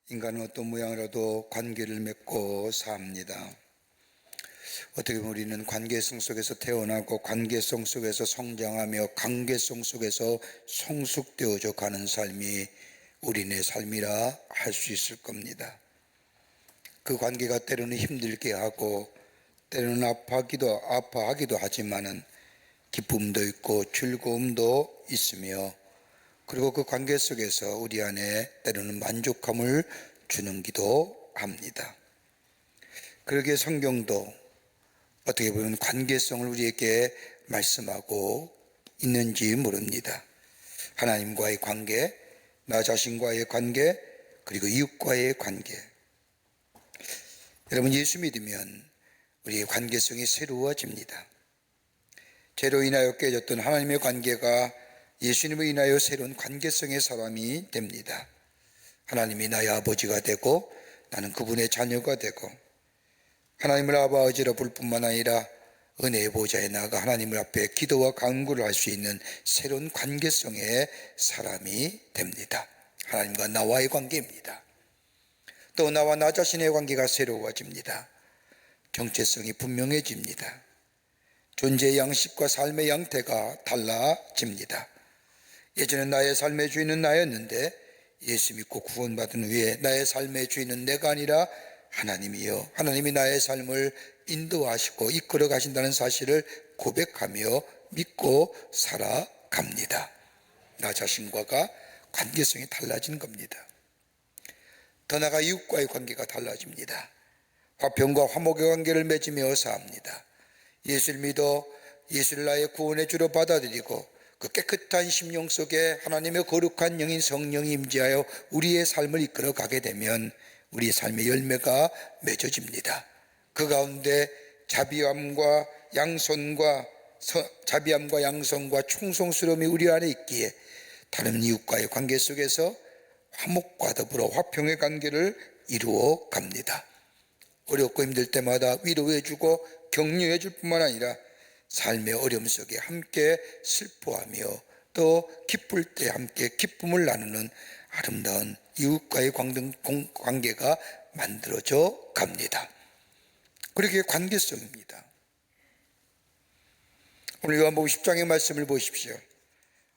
인간은 어떤 모양으로도 관계를 맺고 삽니다. 어떻게 보면 우리는 관계성 속에서 태어나고 관계성 속에서 성장하며 관계성 속에서 성숙되어져 가는 삶이 우리네 삶이라 할 수 있을 겁니다. 그 관계가 때로는 힘들게 하고 때로는 아파하기도 하지만은 기쁨도 있고 즐거움도 있으며, 그리고 그 관계 속에서 우리 안에 때로는 만족감을 주는기도 합니다. 그러기에 성경도 어떻게 보면 관계성을 우리에게 말씀하고 있는지 모릅니다. 하나님과의 관계, 나 자신과의 관계, 그리고 이웃과의 관계. 여러분, 예수 믿으면 우리의 관계성이 새로워집니다. 죄로 인하여 깨졌던 하나님의 관계가 예수님을 인하여 새로운 관계성의 사람이 됩니다. 하나님이 나의 아버지가 되고 나는 그분의 자녀가 되고, 하나님을 아버지로 부를 뿐만 아니라 은혜의 보좌에 나아가 하나님을 앞에 기도와 간구를 할 수 있는 새로운 관계성의 사람이 됩니다. 하나님과 나와의 관계입니다. 또 나와 나 자신의 관계가 새로워집니다. 정체성이 분명해집니다. 존재의 양식과 삶의 양태가 달라집니다. 예전에 나의 삶의 주인은 나였는데 예수 믿고 구원받은 후에 나의 삶의 주인은 내가 아니라 하나님이요, 하나님이 나의 삶을 인도하시고 이끌어 가신다는 사실을 고백하며 믿고 살아갑니다. 나 자신과가 관계성이 달라진 겁니다. 더 나아가 이웃과의 관계가 달라집니다. 화평과 화목의 관계를 맺으며 삽니다. 예수를 믿어 예수를 나의 구원의 주로 받아들이고 그 깨끗한 심령 속에 하나님의 거룩한 영인 성령이 임재하여 우리의 삶을 이끌어 가게 되면 우리의 삶의 열매가 맺어집니다. 그 가운데 자비함과 양선과 충성스러움이 우리 안에 있기에 다른 이웃과의 관계 속에서 화목과 더불어 화평의 관계를 이루어 갑니다. 어렵고 힘들 때마다 위로해주고 격려해줄 뿐만 아니라 삶의 어려움 속에 함께 슬퍼하며 또 기쁠 때 함께 기쁨을 나누는 아름다운 이웃과의 관계가 만들어져 갑니다. 그렇게 관계성입니다. 오늘 요한복음 10장의 말씀을 보십시오.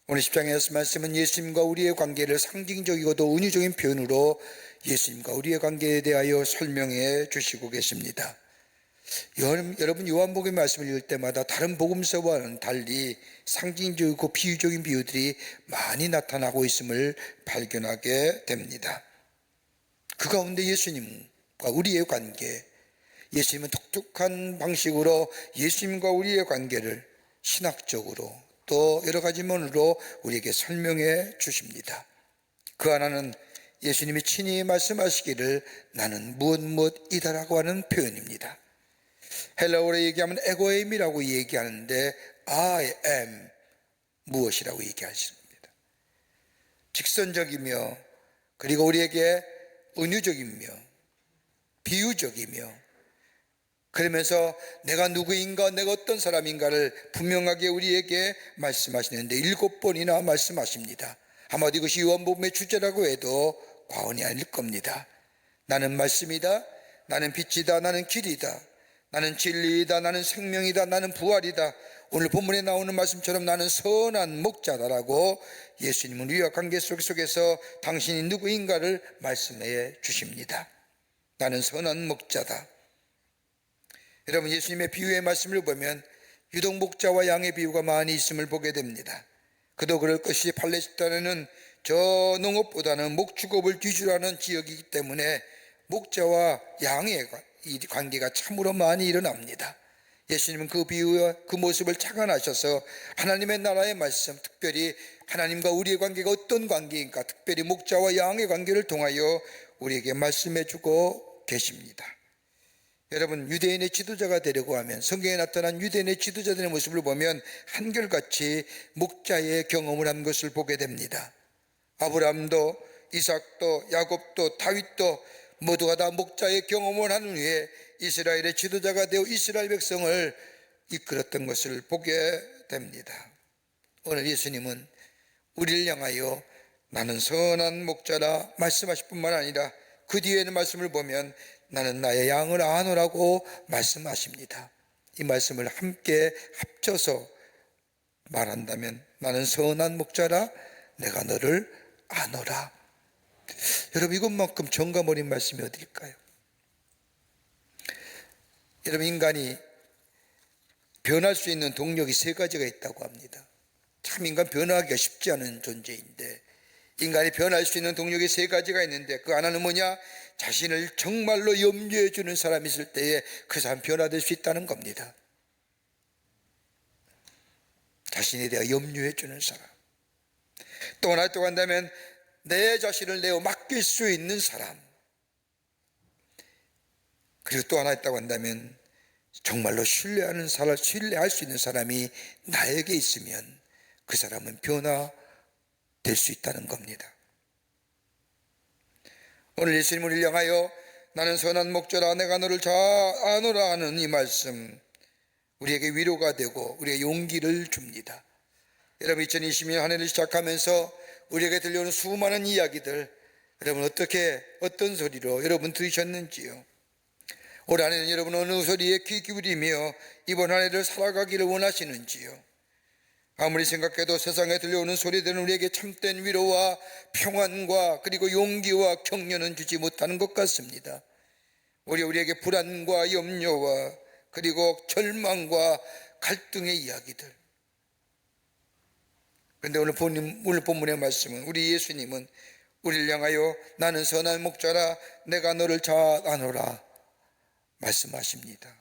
오늘 10장의 말씀은 예수님과 우리의 관계를 상징적이고도 은유적인 표현으로 예수님과 우리의 관계에 대하여 설명해 주시고 계십니다. 여러분, 요한복음의 말씀을 읽을 때마다 다른 복음서와는 달리 상징적이고 비유적인 비유들이 많이 나타나고 있음을 발견하게 됩니다. 그 가운데 예수님과 우리의 관계, 예수님은 독특한 방식으로 예수님과 우리의 관계를 신학적으로 또 여러 가지 면으로 우리에게 설명해 주십니다. 그 하나는 예수님이 친히 말씀하시기를 나는 무엇이다라고 하는 표현입니다. 헬라어로 얘기하면 에고임이라고 얘기하는데 I am 무엇이라고 얘기하십니다. 직선적이며 그리고 우리에게 은유적이며 비유적이며 그러면서 내가 누구인가, 내가 어떤 사람인가를 분명하게 우리에게 말씀하시는데 7번이나 말씀하십니다. 아마도 이것이 요한복음의 주제라고 해도 과언이 아닐 겁니다. 나는 말씀이다, 나는 빛이다, 나는 길이다, 나는 진리이다, 나는 생명이다, 나는 부활이다. 오늘 본문에 나오는 말씀처럼 나는 선한 목자다라고 예수님은 우리와 관계 속에서 당신이 누구인가를 말씀해 주십니다. 나는 선한 목자다. 여러분, 예수님의 비유의 말씀을 보면 유독 목자와 양의 비유가 많이 있음을 보게 됩니다. 그도 그럴 것이 팔레스타인은 저 농업보다는 목축업을 위주로 하는 지역이기 때문에 목자와 양의 이 관계가 참으로 많이 일어납니다. 예수님은 그 비유와 그 모습을 착안하셔서 하나님의 나라의 말씀, 특별히 하나님과 우리의 관계가 어떤 관계인가, 특별히 목자와 양의 관계를 통하여 우리에게 말씀해 주고 계십니다. 여러분, 유대인의 지도자가 되려고 하면 성경에 나타난 유대인의 지도자들의 모습을 보면 한결같이 목자의 경험을 한 것을 보게 됩니다. 아브라함도 이삭도 야곱도 다윗도 모두가 다 목자의 경험을 한 후에 이스라엘의 지도자가 되어 이스라엘 백성을 이끌었던 것을 보게 됩니다. 오늘 예수님은 우리를 향하여 나는 선한 목자라 말씀하실 뿐만 아니라 그 뒤에는 말씀을 보면 나는 나의 양을 아노라고 말씀하십니다. 이 말씀을 함께 합쳐서 말한다면 나는 선한 목자라 내가 너를 아노라. 여러분, 이것만큼 정감 어린 말씀이 어딜까요? 여러분, 인간이 변할 수 있는 동력이 세 가지가 있다고 합니다. 참 인간 변화하기가 쉽지 않은 존재인데, 인간이 변할 수 있는 동력이 세 가지가 있는데 그 하나는 뭐냐? 자신을 정말로 염려해 주는 사람이 있을 때에 그 사람 변화될 수 있다는 겁니다. 자신에 대해 염려해 주는 사람. 또 하나 또 한다면 내 자신을 내어 맡길 수 있는 사람. 그리고 또 하나 있다고 한다면 정말로 신뢰하는 사람, 신뢰할 수 있는 사람이 나에게 있으면 그 사람은 변화될 수 있다는 겁니다. 오늘 예수님 우리를 향하여 나는 선한 목자라 내가 너를 잘 아노라 하는 이 말씀, 우리에게 위로가 되고 우리에게 용기를 줍니다. 여러분, 2020년 한 해를 시작하면서 우리에게 들려오는 수많은 이야기들, 여러분 어떤 소리로 여러분 들으셨는지요? 올 한 해는 여러분 어느 소리에 귀 기울이며 이번 한 해를 살아가기를 원하시는지요? 아무리 생각해도 세상에 들려오는 소리들은 우리에게 참된 위로와 평안과 그리고 용기와 격려는 주지 못하는 것 같습니다. 우리에게 불안과 염려와 그리고 절망과 갈등의 이야기들. 그런데 오늘 본문의 말씀은, 우리 예수님은 우리를 향하여 나는 선한 목자라 내가 너를 잘 아노라 말씀하십니다.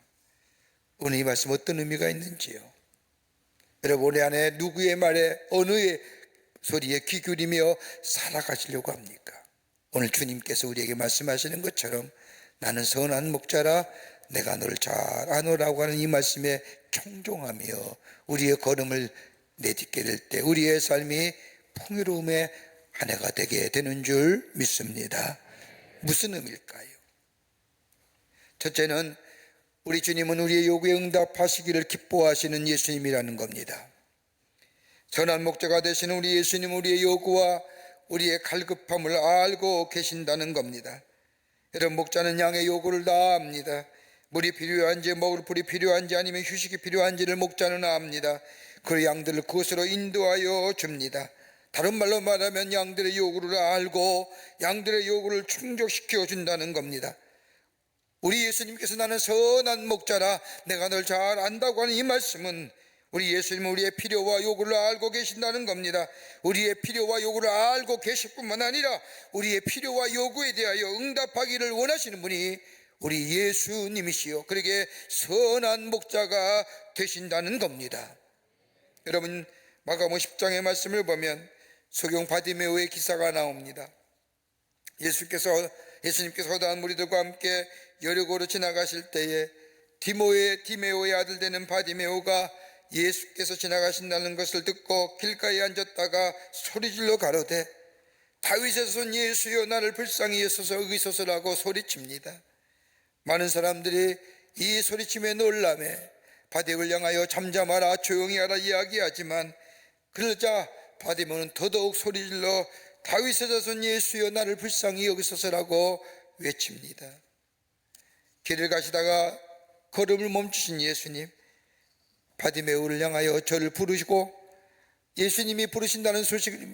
오늘 이 말씀 어떤 의미가 있는지요? 여러분, 우리 안에 누구의 말에 어느의 소리에 귀 기울이며 살아가시려고 합니까? 오늘 주님께서 우리에게 말씀하시는 것처럼 나는 선한 목자라 내가 너를 잘 아노라고 하는 이 말씀에 청종하며 우리의 걸음을 내딛게 될 때 우리의 삶이 풍요로움의 한 해가 되게 되는 줄 믿습니다. 무슨 의미일까요? 첫째는 우리 주님은 우리의 요구에 응답하시기를 기뻐하시는 예수님이라는 겁니다. 선한 목자가 되시는 우리 예수님은 우리의 요구와 우리의 갈급함을 알고 계신다는 겁니다. 여러분, 목자는 양의 요구를 다 압니다. 물이 필요한지, 먹을 풀이 필요한지, 아니면 휴식이 필요한지를 목자는 압니다. 그 양들을 그것으로 인도하여 줍니다. 다른 말로 말하면 양들의 요구를 알고 양들의 요구를 충족시켜 준다는 겁니다. 우리 예수님께서 나는 선한 목자라 내가 널 잘 안다고 하는 이 말씀은 우리 예수님은 우리의 필요와 요구를 알고 계신다는 겁니다. 우리의 필요와 요구를 알고 계실 뿐만 아니라 우리의 필요와 요구에 대하여 응답하기를 원하시는 분이 우리 예수님이시요, 그러게 선한 목자가 되신다는 겁니다. 여러분, 마가복음 10장의 말씀을 보면 소경 바디메오의 기사가 나옵니다. 예수님께서 허다한 무리들과 함께 여리고로 지나가실 때에 디메오의 아들 되는 바디메오가 예수께서 지나가신다는 것을 듣고 길가에 앉았다가 소리질러 가로되 다윗의 손 예수여 나를 불쌍히 여소서 의소서라고 소리칩니다. 많은 사람들이 이 소리침에 놀라매 바디메오를 향하여 잠잠하라 조용히 하라 이야기하지만, 그러자 바디메오는 더더욱 소리질러 다윗의 자손 예수여 나를 불쌍히 여기소서라고 외칩니다. 길을 가시다가 걸음을 멈추신 예수님, 바디메오를 향하여 저를 부르시고 예수님이 부르신다는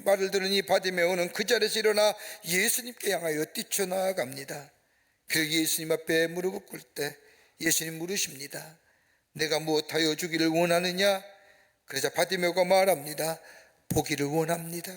말을 들으니 바디메오는 그 자리에서 일어나 예수님께 향하여 뛰쳐나갑니다. 그리고 예수님 앞에 무릎을 꿇을 때 예수님 물으십니다. 내가 무엇하여 주기를 원하느냐? 그러자 바디메오가 말합니다. 보기를 원합니다.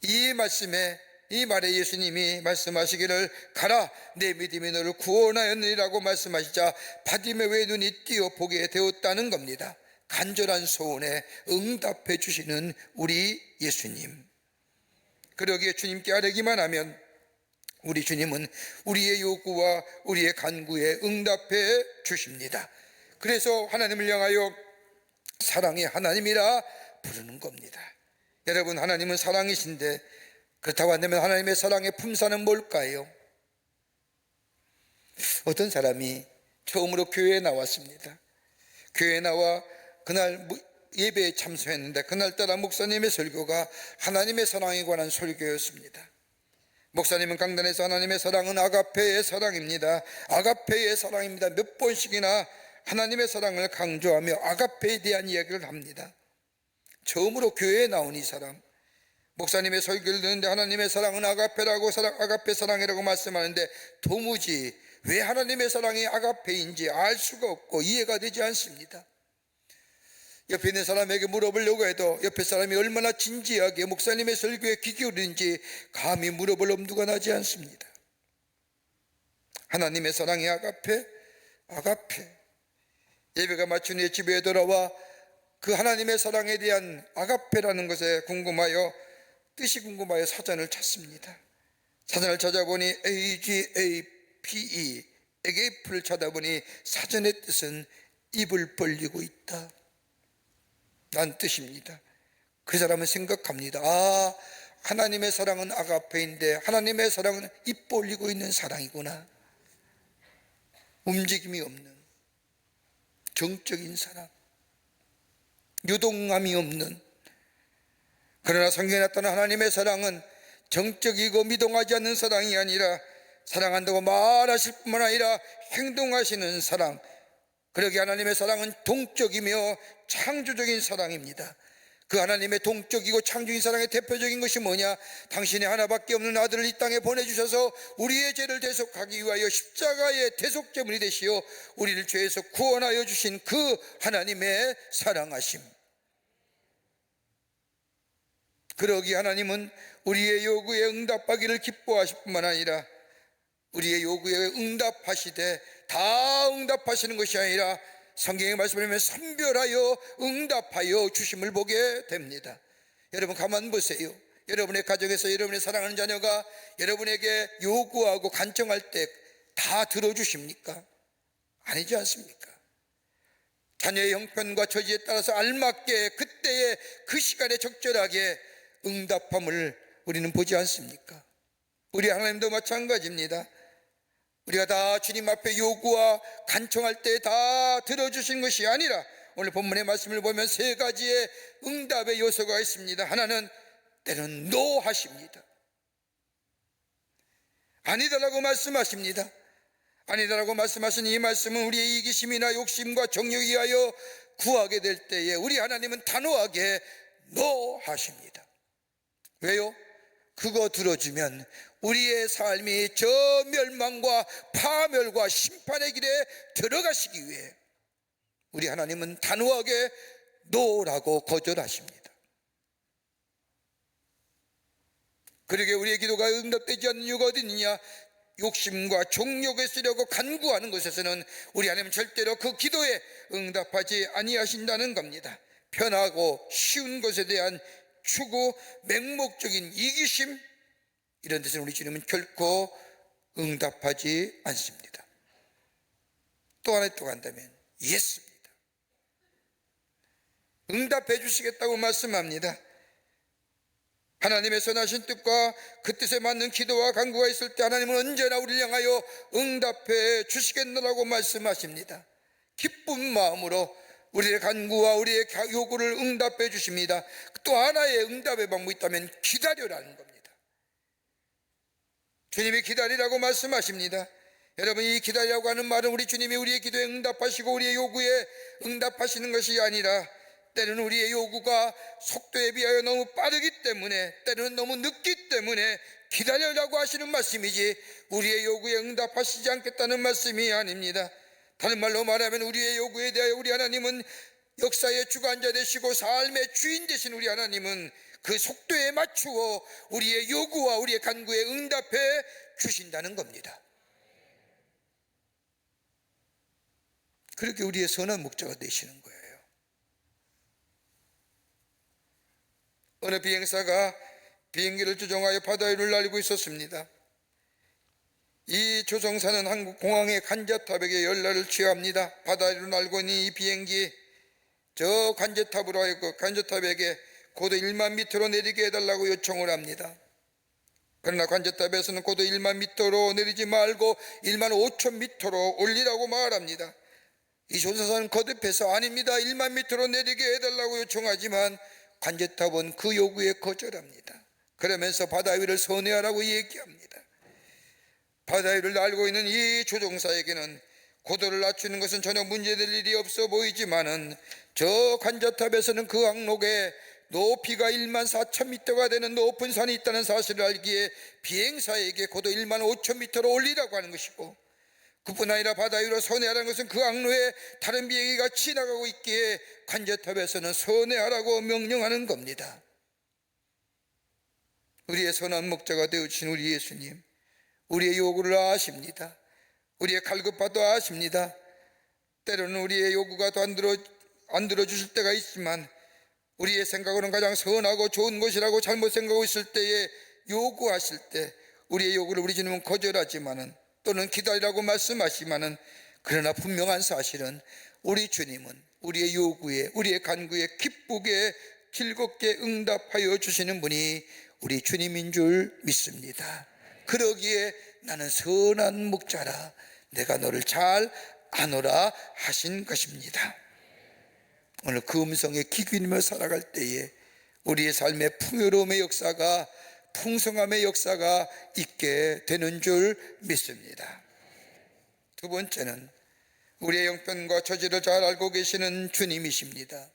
이 말에 예수님이 말씀하시기를 가라 내 믿음이 너를 구원하였느니라고 말씀하시자 바디메오의 눈이 띄어 보게 되었다는 겁니다. 간절한 소원에 응답해 주시는 우리 예수님, 그러기에 주님께 아뢰기만 하면 우리 주님은 우리의 요구와 우리의 간구에 응답해 주십니다. 그래서 하나님을 향하여 사랑의 하나님이라 부르는 겁니다. 여러분, 하나님은 사랑이신데 그렇다고 한다면 하나님의 사랑의 품사는 뭘까요? 어떤 사람이 처음으로 교회에 나왔습니다. 교회에 나와 그날 예배에 참석했는데 그날따라 목사님의 설교가 하나님의 사랑에 관한 설교였습니다. 목사님은 강단에서 하나님의 사랑은 아가페의 사랑입니다. 아가페의 사랑입니다. 몇 번씩이나 하나님의 사랑을 강조하며 아가페에 대한 이야기를 합니다. 처음으로 교회에 나온 이 사람, 목사님의 설교를 듣는데 하나님의 사랑은 아가페라고 아가페 사랑이라고 말씀하는데 도무지 왜 하나님의 사랑이 아가페인지 알 수가 없고 이해가 되지 않습니다. 옆에 있는 사람에게 물어보려고 해도 옆에 사람이 얼마나 진지하게 목사님의 설교에 귀 기울이는지 감히 물어볼 엄두가 나지 않습니다. 하나님의 사랑이 아가페? 아가페. 예배가 마친 후에 집에 돌아와 그 하나님의 사랑에 대한 아가페라는 것에 궁금하여, 뜻이 궁금하여 사전을 찾습니다. 사전을 찾아보니 AGAPE, 에게이프를 찾아보니 사전의 뜻은 입을 벌리고 있다 란 뜻입니다. 그 사람은 생각합니다. 아, 하나님의 사랑은 아가페인데 하나님의 사랑은 입 벌리고 있는 사랑이구나. 움직임이 없는 정적인 사랑, 유동함이 없는. 그러나 성경에 나타난 하나님의 사랑은 정적이고 미동하지 않는 사랑이 아니라 사랑한다고 말하실 뿐만 아니라 행동하시는 사랑. 그러기에 하나님의 사랑은 동적이며 창조적인 사랑입니다. 그 하나님의 동적이고 창조적인 사랑의 대표적인 것이 뭐냐? 당신의 하나밖에 없는 아들을 이 땅에 보내주셔서 우리의 죄를 대속하기 위하여 십자가의 대속제물이 되시어 우리를 죄에서 구원하여 주신 그 하나님의 사랑하심. 그러기에 하나님은 우리의 요구에 응답하기를 기뻐하실 뿐만 아니라 우리의 요구에 응답하시되 다 응답하시는 것이 아니라 성경의 말씀을 보면 선별하여 응답하여 주심을 보게 됩니다. 여러분 가만 보세요. 여러분의 가정에서 여러분의 사랑하는 자녀가 여러분에게 요구하고 간청할 때 다 들어주십니까? 아니지 않습니까? 자녀의 형편과 처지에 따라서 알맞게 그때의 그 시간에 적절하게 응답함을 우리는 보지 않습니까? 우리 하나님도 마찬가지입니다. 우리가 다 주님 앞에 요구와 간청할 때 다 들어주신 것이 아니라 오늘 본문의 말씀을 보면 세 가지의 응답의 요소가 있습니다. 하나는 때로는 노 하십니다. 아니다라고 말씀하십니다. 아니다라고 말씀하신 이 말씀은 우리의 이기심이나 욕심과 정욕에 의하여 구하게 될 때에 우리 하나님은 단호하게 노 하십니다. 왜요? 그거 들어주면 우리의 삶이 저 멸망과 파멸과 심판의 길에 들어가시기 위해 우리 하나님은 단호하게 노라고 거절하십니다. 그러게 우리의 기도가 응답되지 않는 이유가 어디 있느냐? 욕심과 종욕에 쓰려고 간구하는 것에서는 우리 하나님은 절대로 그 기도에 응답하지 아니하신다는 겁니다. 편하고 쉬운 것에 대한 추구, 맹목적인 이기심, 이런 데서는 우리 주님은 결코 응답하지 않습니다. 또 하나 또 간다면 예스입니다. 응답해 주시겠다고 말씀합니다. 하나님의 선하신 뜻과 그 뜻에 맞는 기도와 간구가 있을 때 하나님은 언제나 우리를 향하여 응답해 주시겠노라고 말씀하십니다. 기쁜 마음으로 우리의 간구와 우리의 요구를 응답해 주십니다. 또 하나의 응답의 방법이 있다면 기다려라는 겁니다. 주님이 기다리라고 말씀하십니다. 여러분, 이 기다리라고 하는 말은 우리 주님이 우리의 기도에 응답하시고 우리의 요구에 응답하시는 것이 아니라 때로는 우리의 요구가 속도에 비하여 너무 빠르기 때문에, 때로는 너무 늦기 때문에 기다려라고 하시는 말씀이지 우리의 요구에 응답하시지 않겠다는 말씀이 아닙니다. 다른 말로 말하면 우리의 요구에 대하여 우리 하나님은 역사의 주관자 되시고 삶의 주인 되신 우리 하나님은 그 속도에 맞추어 우리의 요구와 우리의 간구에 응답해 주신다는 겁니다. 그렇게 우리의 선한 목자가 되시는 거예요. 어느 비행사가 비행기를 조종하여 바다 위를 날리고 있었습니다. 이 조종사는 한국 공항의 관제탑에게 연락을 취합니다. 바다 위로 날고 있는 이 비행기, 저 관제탑에게 고도 1만 미터로 내리게 해달라고 요청을 합니다. 그러나 관제탑에서는 고도 1만 미터로 내리지 말고 1만 5천 미터로 올리라고 말합니다. 이 조종사는 거듭해서 아닙니다, 1만 미터로 내리게 해달라고 요청하지만 관제탑은 그 요구에 거절합니다. 그러면서 바다 위를 선회하라고 얘기합니다. 바다 위를 날고 있는 이 조종사에게는 고도를 낮추는 것은 전혀 문제될 일이 없어 보이지만은 저 관자탑에서는 그 항목에 높이가 14,000m가 되는 높은 산이 있다는 사실을 알기에 비행사에게 고도 15,000m로 올리라고 하는 것이고, 그뿐 아니라 바다 위로 선회하라는 것은 그 항로에 다른 비행기가 지나가고 있기에 관제탑에서는 선회하라고 명령하는 겁니다. 우리의 선한 목자가 되어주신 우리 예수님, 우리의 요구를 아십니다. 우리의 갈급함도 아십니다. 때로는 우리의 요구가 더 안 들어주실 때가 있지만, 우리의 생각으로는 가장 선하고 좋은 것이라고 잘못 생각하고 있을 때에 요구하실 때 우리의 요구를 우리 주님은 거절하지만은, 또는 기다리라고 말씀하시지만은, 그러나 분명한 사실은 우리 주님은 우리의 요구에, 우리의 간구에 기쁘게 즐겁게 응답하여 주시는 분이 우리 주님인 줄 믿습니다. 그러기에 나는 선한 목자라, 내가 너를 잘 아노라 하신 것입니다. 오늘 그 음성에 귀 기울이며 살아갈 때에 우리의 삶의 풍요로움의 역사가, 풍성함의 역사가 있게 되는 줄 믿습니다. 두 번째는 우리의 형편과 처지를 잘 알고 계시는 주님이십니다.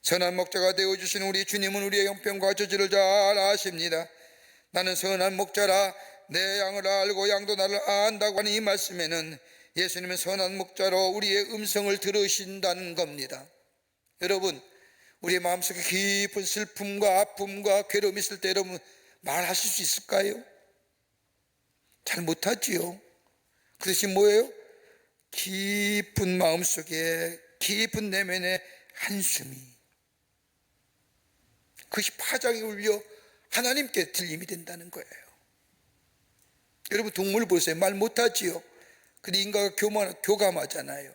선한 목자가 되어주신 우리 주님은 우리의 형편과 처지를 잘 아십니다. 나는 선한 목자라, 내 양을 알고 양도 나를 안다고 하는 이 말씀에는 예수님은 선한 목자로 우리의 음성을 들으신다는 겁니다. 여러분, 우리의 마음속에 깊은 슬픔과 아픔과 괴로움이 있을 때 여러분 말하실 수 있을까요? 잘 못하지요. 그 대신 뭐예요? 깊은 마음속에, 깊은 내면의 한숨이, 그것이 파장이 울려 하나님께 들림이 된다는 거예요. 여러분, 동물 보세요. 말 못하지요. 근데 인간과 교감하잖아요.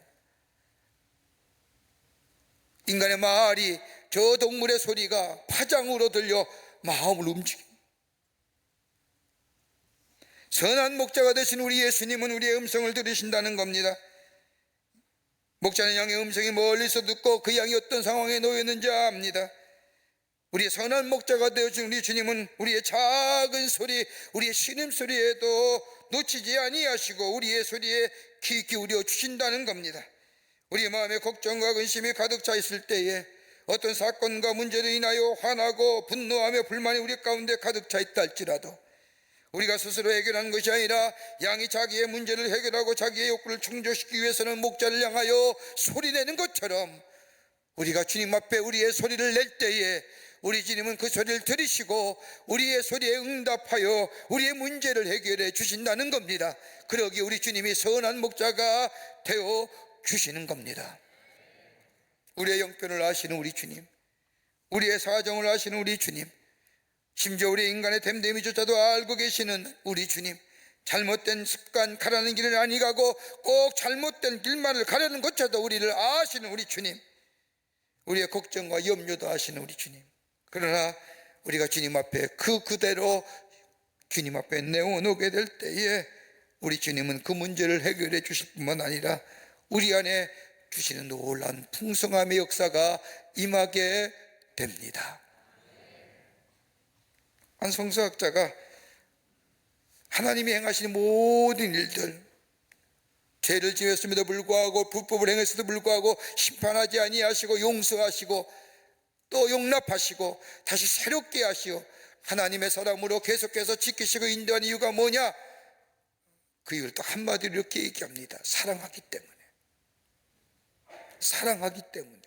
인간의 말이 저 동물의 소리가 파장으로 들려 마음을 움직입니다. 선한 목자가 되신 우리 예수님은 우리의 음성을 들으신다는 겁니다. 목자는 양의 음성이 멀리서 듣고 그 양이 어떤 상황에 놓였는지 압니다. 우리의 선한 목자가 되어준 우리 주님은 우리의 작은 소리, 우리의 신음소리에도 놓치지 아니하시고 우리의 소리에 귀 기울여 주신다는 겁니다. 우리의 마음에 걱정과 근심이 가득 차 있을 때에, 어떤 사건과 문제로 인하여 화나고 분노하며 불만이 우리 가운데 가득 차 있다 할지라도, 우리가 스스로 해결하는 것이 아니라 양이 자기의 문제를 해결하고 자기의 욕구를 충족시키기 위해서는 목자를 향하여 소리내는 것처럼, 우리가 주님 앞에 우리의 소리를 낼 때에 우리 주님은 그 소리를 들으시고 우리의 소리에 응답하여 우리의 문제를 해결해 주신다는 겁니다. 그러기에 우리 주님이 선한 목자가 되어 주시는 겁니다. 우리의 형편을 아시는 우리 주님, 우리의 사정을 아시는 우리 주님, 심지어 우리 인간의 됨됨이조차도 알고 계시는 우리 주님, 잘못된 습관, 가라는 길을 아니 가고 꼭 잘못된 길만을 가려는 것조차도 우리를 아시는 우리 주님, 우리의 걱정과 염려도 아시는 우리 주님. 그러나 우리가 주님 앞에 그대로 주님 앞에 내어놓게 될 때에 우리 주님은 그 문제를 해결해 주실 뿐만 아니라 우리 안에 주시는 놀라운 풍성함의 역사가 임하게 됩니다. 한 성서학자가 하나님이 행하시는 모든 일들, 죄를 지었음에도 불구하고 불법을 행했음에도 불구하고 심판하지 아니하시고 용서하시고 또 용납하시고 다시 새롭게 하시어 하나님의 사람으로 계속해서 지키시고 인도하는 이유가 뭐냐? 그 이유를 또 한마디로 이렇게 얘기합니다. 사랑하기 때문에. 사랑하기 때문에.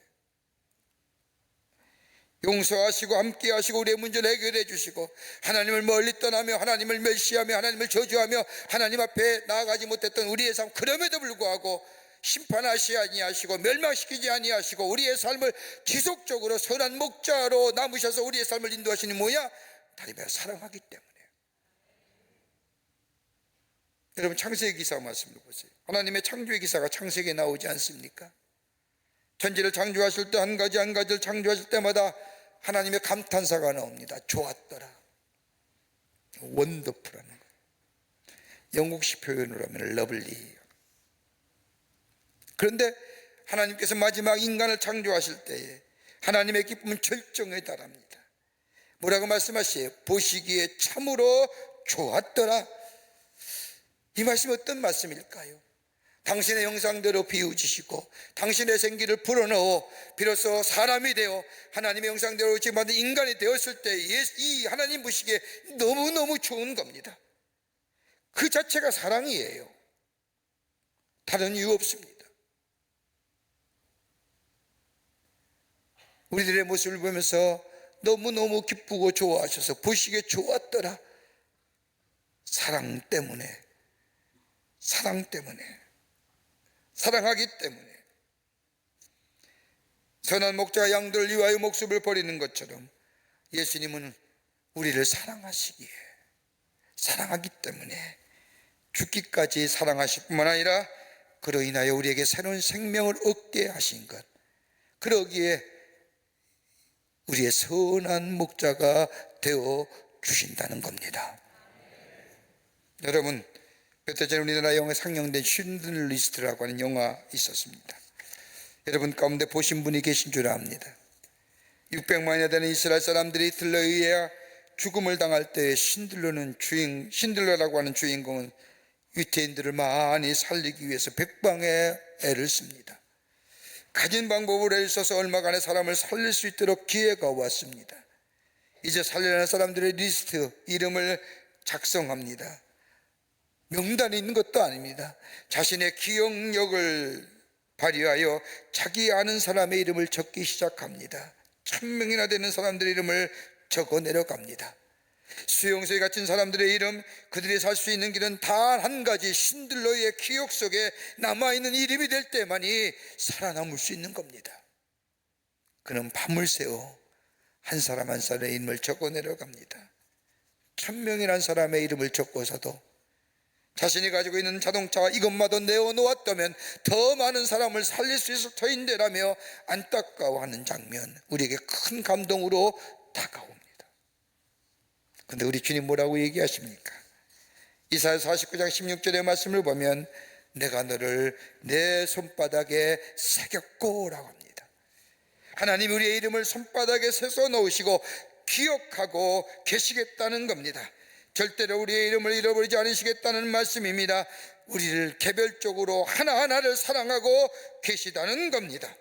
용서하시고 함께 하시고 우리의 문제를 해결해 주시고, 하나님을 멀리 떠나며 하나님을 멸시하며 하나님을 저주하며 하나님 앞에 나아가지 못했던 우리의 삶, 그럼에도 불구하고 심판하시 아니하시고 멸망시키지 아니하시고 우리의 삶을 지속적으로 선한 목자로 남으셔서 우리의 삶을 인도하시는 뭐야? 다리 베어 사랑하기 때문에. 여러분, 창세기 기사 말씀을 보세요. 하나님의 창조의 기사가 창세기에 나오지 않습니까? 천지를 창조하실 때 한 가지 한 가지를 창조하실 때마다 하나님의 감탄사가 나옵니다. 좋았더라, 원더풀하는 거. 영국식 표현으로 하면 러블리. 그런데 하나님께서 마지막 인간을 창조하실 때에 하나님의 기쁨은 절정에 달합니다. 뭐라고 말씀하시에요? 보시기에 참으로 좋았더라. 이 말씀이 어떤 말씀일까요? 당신의 형상대로 비우지시고 당신의 생기를 불어넣어 비로소 사람이 되어 하나님의 형상대로 지금 만든 인간이 되었을 때 이 하나님 보시기에 너무너무 좋은 겁니다. 그 자체가 사랑이에요. 다른 이유 없습니다. 우리들의 모습을 보면서 너무너무 기쁘고 좋아하셔서 보시기에 좋았더라. 사랑 때문에, 사랑하기 때문에. 선한 목자가 양들을 위하여 목숨을 버리는 것처럼 예수님은 우리를 사랑하시기에, 사랑하기 때문에 죽기까지 사랑하실 뿐만 아니라 그로 인하여 우리에게 새로운 생명을 얻게 하신 것, 그러기에 우리의 선한 목자가 되어 주신다는 겁니다. 여러분, 몇 해 전에 우리나라 영화에 상영된 쉰들리스트라고 하는 영화 있었습니다. 여러분 가운데 보신 분이 계신 줄 압니다. 600만이나 되는 이스라엘 사람들이 히틀러에 의해 죽음을 당할 때 신들러라고 하는 주인공은 유태인들을 많이 살리기 위해서 백방의 애를 씁니다. 가진 방법을 애를 써서 얼마간의 사람을 살릴 수 있도록 기회가 왔습니다. 이제 살려는 사람들의 리스트, 이름을 작성합니다. 명단이 있는 것도 아닙니다. 자신의 기억력을 발휘하여 자기 아는 사람의 이름을 적기 시작합니다. 1000명이나 되는 사람들의 이름을 적어 내려갑니다. 수용소에 갇힌 사람들의 이름, 그들이 살 수 있는 길은 단 한 가지, 신들러의 기억 속에 남아있는 이름이 될 때만이 살아남을 수 있는 겁니다. 그는 밤을 새워 한 사람 한 사람의 이름을 적어 내려갑니다. 1000명이라는 사람의 이름을 적고서도 자신이 가지고 있는 자동차와 이것마저 내어놓았다면 더 많은 사람을 살릴 수 있을 터인데라며 안타까워하는 장면, 우리에게 큰 감동으로 다가옵니다. 그런데 우리 주님 뭐라고 얘기하십니까? 이사야 49장 16절의 말씀을 보면 내가 너를 내 손바닥에 새겼고 라고 합니다. 하나님 우리의 이름을 손바닥에 새서 넣으시고 기억하고 계시겠다는 겁니다. 절대로 우리의 이름을 잃어버리지 않으시겠다는 말씀입니다. 우리를 개별적으로 하나하나를 사랑하고 계시다는 겁니다.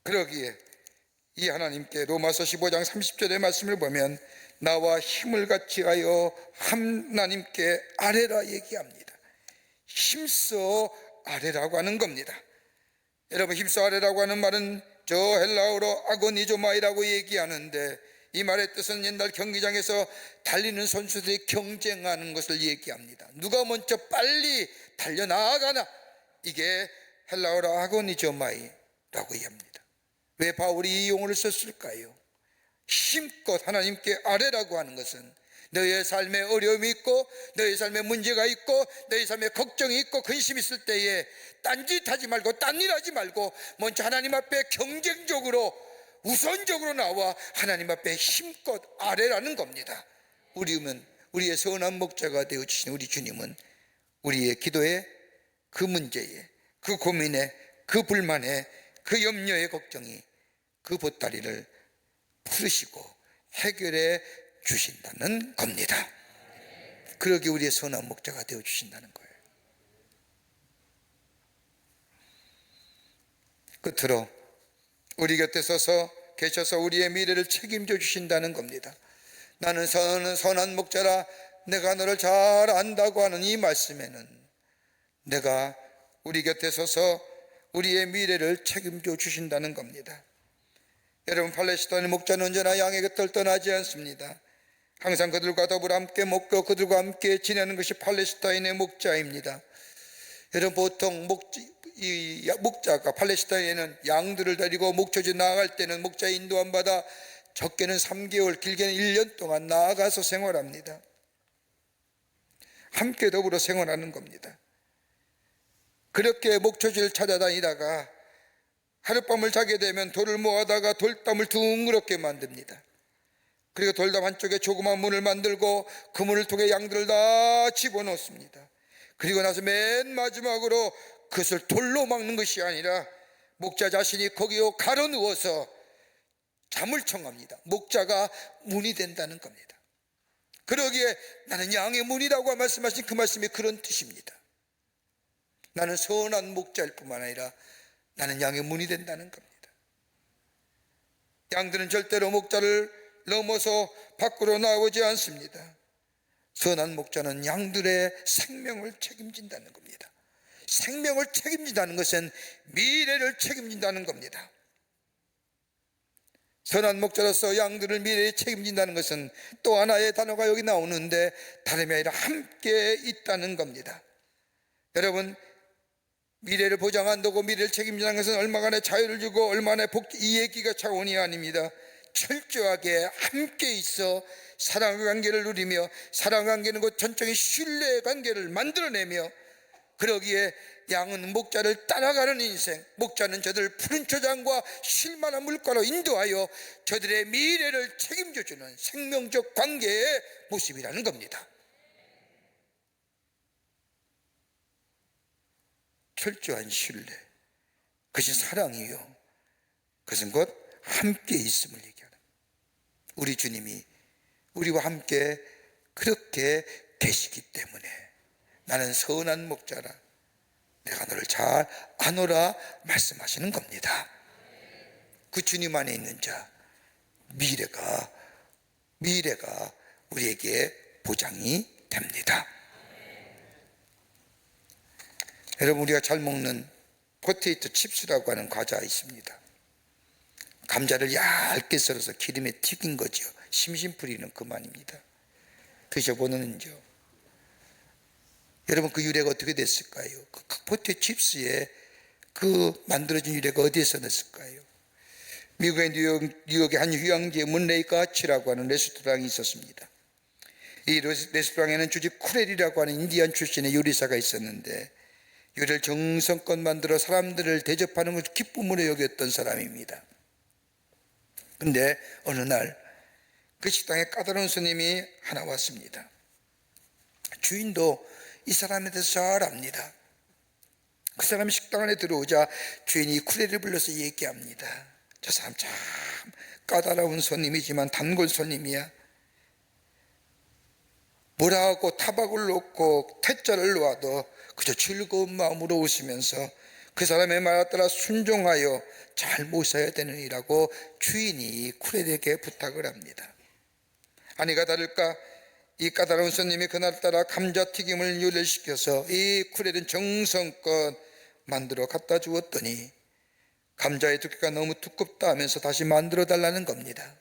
그러기에 이 하나님께 로마서 15장 30절의 말씀을 보면 나와 힘을 같이 하여 하나님께 아뢰라 얘기합니다. 힘써 아뢰라고 하는 겁니다. 여러분, 힘써 아뢰라고 하는 말은 저 헬라어로 아고니조마이라고 얘기하는데 이 말의 뜻은 옛날 경기장에서 달리는 선수들이 경쟁하는 것을 얘기합니다. 누가 먼저 빨리 달려나가나, 이게 헬라어로 아고니조마이라고 얘기합니다. 왜 바울이 이 용어를 썼을까요? 힘껏 하나님께 아뢰라고 하는 것은 너의 삶에 어려움이 있고 너의 삶에 문제가 있고 너의 삶에 걱정이 있고 근심이 있을 때에 딴짓하지 말고 딴일 하지 말고 먼저 하나님 앞에 경쟁적으로 우선적으로 나와 하나님 앞에 힘껏 아뢰라는 겁니다. 우리의 선한 목자가 되어주신 우리 주님은 우리의 기도에, 그 문제에, 그 고민에, 그 불만에, 그 염려의 걱정이, 그 보따리를 풀으시고 해결해 주신다는 겁니다. 그러기 우리의 선한 목자가 되어 주신다는 거예요. 끝으로 우리 곁에 서서 계셔서 우리의 미래를 책임져 주신다는 겁니다. 나는 선한 목자라 내가 너를 잘 안다고 하는 이 말씀에는 내가 우리 곁에 서서 우리의 미래를 책임져 주신다는 겁니다. 여러분, 팔레스타인의 목자는 언제나 양의 곁을 떠나지 않습니다. 항상 그들과 더불어 함께 먹고 그들과 함께 지내는 것이 팔레스타인의 목자입니다. 여러분, 보통 목자가 팔레스타인에는 양들을 데리고 목초지 나아갈 때는 목자 인도 안 받아 적게는 3개월, 길게는 1년 동안 나아가서 생활합니다. 함께 더불어 생활하는 겁니다. 그렇게 목초지를 찾아다니다가 하룻밤을 자게 되면 돌을 모아다가 돌담을 둥그렇게 만듭니다. 그리고 돌담 한쪽에 조그만 문을 만들고 그 문을 통해 양들을 다 집어넣습니다. 그리고 나서 맨 마지막으로 그것을 돌로 막는 것이 아니라 목자 자신이 거기에 가로 누워서 잠을 청합니다. 목자가 문이 된다는 겁니다. 그러기에 나는 양의 문이라고 말씀하신 그 말씀이 그런 뜻입니다. 나는 선한 목자일 뿐만 아니라 나는 양의 문이 된다는 겁니다. 양들은 절대로 목자를 넘어서 밖으로 나오지 않습니다. 선한 목자는 양들의 생명을 책임진다는 겁니다. 생명을 책임진다는 것은 미래를 책임진다는 겁니다. 선한 목자로서 양들을 미래에 책임진다는 것은 또 하나의 단어가 여기 나오는데 다름이 아니라 함께 있다는 겁니다. 여러분, 미래를 보장한다고 미래를 책임진다는 것은 얼마간의 자유를 주고 얼마나 이 얘기가 차원이 아닙니다. 철저하게 함께 있어 사랑의 관계를 누리며, 사랑의 관계는 곧 전적인 신뢰의 관계를 만들어내며, 그러기에 양은 목자를 따라가는 인생, 목자는 저들을 푸른 초장과 쉴만한 물가로 인도하여 저들의 미래를 책임져주는 생명적 관계의 모습이라는 겁니다. 철저한 신뢰, 그것이 사랑이요, 그것은 곧 함께 있음을 얘기하는, 우리 주님이 우리와 함께 그렇게 계시기 때문에 나는 선한 목자라, 내가 너를 잘 아노라 말씀하시는 겁니다. 그 주님 안에 있는 자, 미래가 우리에게 보장이 됩니다. 여러분, 우리가 잘 먹는 포테이토 칩스라고 하는 과자 있습니다. 감자를 얇게 썰어서 기름에 튀긴 거죠. 심심풀이는 그만입니다. 드셔보는죠. 여러분, 그 유래가 어떻게 됐을까요? 그 포테이토 칩스에 그 만들어진 유래가 어디에서 났을까요? 미국의 뉴욕의 한 휴양지에 문레이 가치라고 하는 레스토랑이 있었습니다. 이 레스토랑에는 주직 쿠렐이라고 하는 인디안 출신의 요리사가 있었는데, 요리를 정성껏 만들어 사람들을 대접하는 것을 기쁨으로 여겼던 사람입니다. 근데 어느 날 그 식당에 까다로운 손님이 하나 왔습니다. 주인도 이 사람에 대해서 잘 압니다. 그 사람이 식당 안에 들어오자 주인이 쿠렐을 불러서 얘기합니다. 저 사람 참 까다로운 손님이지만 단골 손님이야. 뭐라고 타박을 놓고 퇴짜를 놓아도 그저 즐거운 마음으로 웃으면서 그 사람의 말에 따라 순종하여 잘 모셔야 되느니라고 주인이 쿠렐에게 부탁을 합니다. 아니가 다를까, 이 까다로운 손님이 그날따라 감자튀김을 요리시켜서 이 쿠렐은 정성껏 만들어 갖다 주었더니 감자의 두께가 너무 두껍다 하면서 다시 만들어 달라는 겁니다.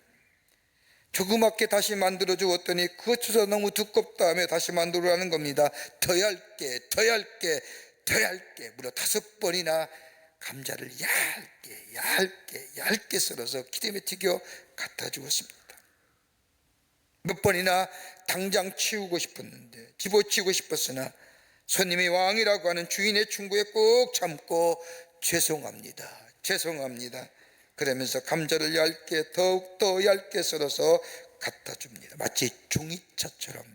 조그맣게 다시 만들어 주었더니 그것조차 너무 두껍다 하며 다시 만들어라는 겁니다. 더 얇게 무려 5번이나 감자를 얇게 썰어서 기름에 튀겨 갖다 주었습니다. 몇 번이나 당장 치우고 싶었는데, 집어치우고 싶었으나 손님이 왕이라고 하는 주인의 충고에 꼭 참고 죄송합니다 그러면서 감자를 더욱더 얇게 썰어서 갖다 줍니다. 마치 종이차처럼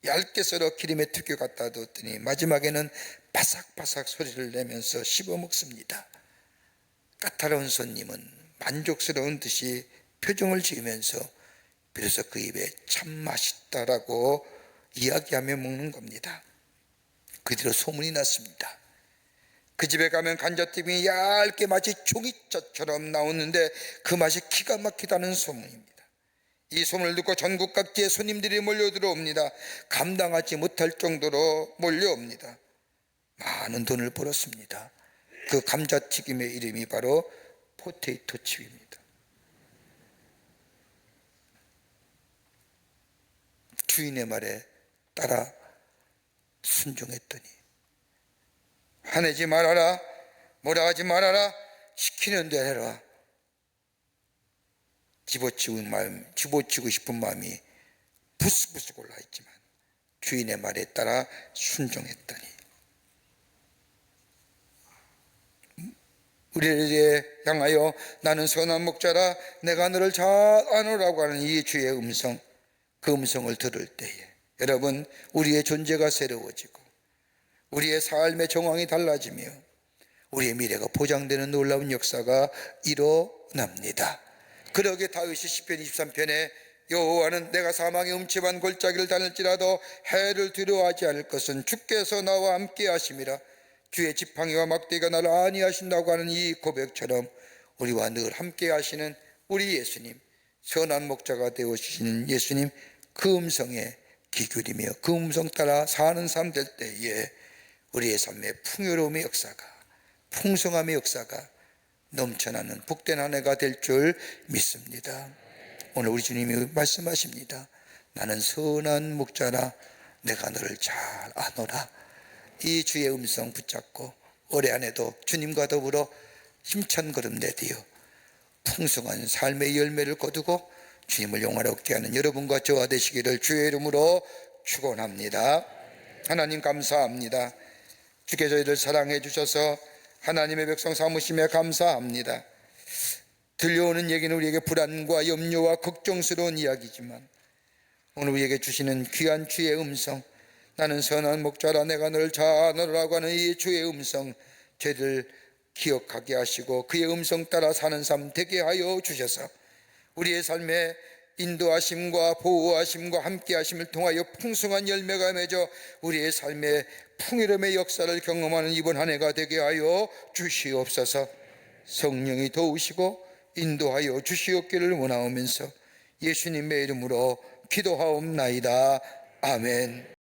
얇게 썰어 기름에 튀겨 갖다 뒀더니 마지막에는 바삭바삭 소리를 내면서 씹어 먹습니다. 까다로운 손님은 만족스러운 듯이 표정을 지으면서 비로소 그 입에 참 맛있다라고 이야기하며 먹는 겁니다. 그 뒤로 소문이 났습니다. 그 집에 가면 감자튀김이 얇게 마치 종이차처럼 나오는데 그 맛이 기가 막히다는 소문입니다. 이 소문을 듣고 전국 각지에 손님들이 몰려들어옵니다. 감당하지 못할 정도로 몰려옵니다. 많은 돈을 벌었습니다. 그 감자튀김의 이름이 바로 포테이토 칩입니다. 주인의 말에 따라 순종했더니, 화내지 말아라, 뭐라 하지 말아라, 시키는 대로 해라. 집어치우고 싶은 마음이 부스부스 올라있지만 주인의 말에 따라 순종했더니, 우리를 향하여 나는 선한 목자라 내가 너를 잘 아노라고 하는 이 주의 음성, 그 음성을 들을 때에 여러분, 우리의 존재가 새로워지고 우리의 삶의 정황이 달라지며 우리의 미래가 보장되는 놀라운 역사가 일어납니다. 그러게 다윗이 시편 23편에 여호와는 내가 사망의 음침한 골짜기를 다닐지라도 해를 두려워하지 않을 것은 주께서 나와 함께 하심이라. 주의 지팡이와 막대기가 나를 안위하신다고 하는 이 고백처럼 우리와 늘 함께 하시는 우리 예수님, 선한 목자가 되어주시는 예수님, 그 음성에 귀 기울이며 그 음성 따라 사는 삶 될 때에 우리의 삶에 풍요로움의 역사가, 풍성함의 역사가 넘쳐나는 복된 한 해가 될 줄 믿습니다. 오늘 우리 주님이 말씀하십니다. 나는 선한 목자라 내가 너를 잘 아노라. 이 주의 음성 붙잡고 올해 한 해도 주님과 더불어 힘찬 걸음 내디어 풍성한 삶의 열매를 거두고 주님을 영화롭게 하는 여러분과 저와 되시기를 주의 이름으로 축원합니다. 하나님 감사합니다. 주께 저희를 사랑해 주셔서 하나님의 백성 삼으심에 감사합니다. 들려오는 얘기는 우리에게 불안과 염려와 걱정스러운 이야기지만 오늘 우리에게 주시는 귀한 주의 음성, 나는 선한 목자라 내가 너를 잘 아노라고 하는 이 주의 음성, 저희를 기억하게 하시고 그의 음성 따라 사는 삶 되게 하여 주셔서 우리의 삶에 인도하심과 보호하심과 함께하심을 통하여 풍성한 열매가 맺어 우리의 삶에 풍요로움의 역사를 경험하는 이번 한 해가 되게 하여 주시옵소서. 성령이 도우시고 인도하여 주시옵기를 원하오면서 예수님의 이름으로 기도하옵나이다. 아멘.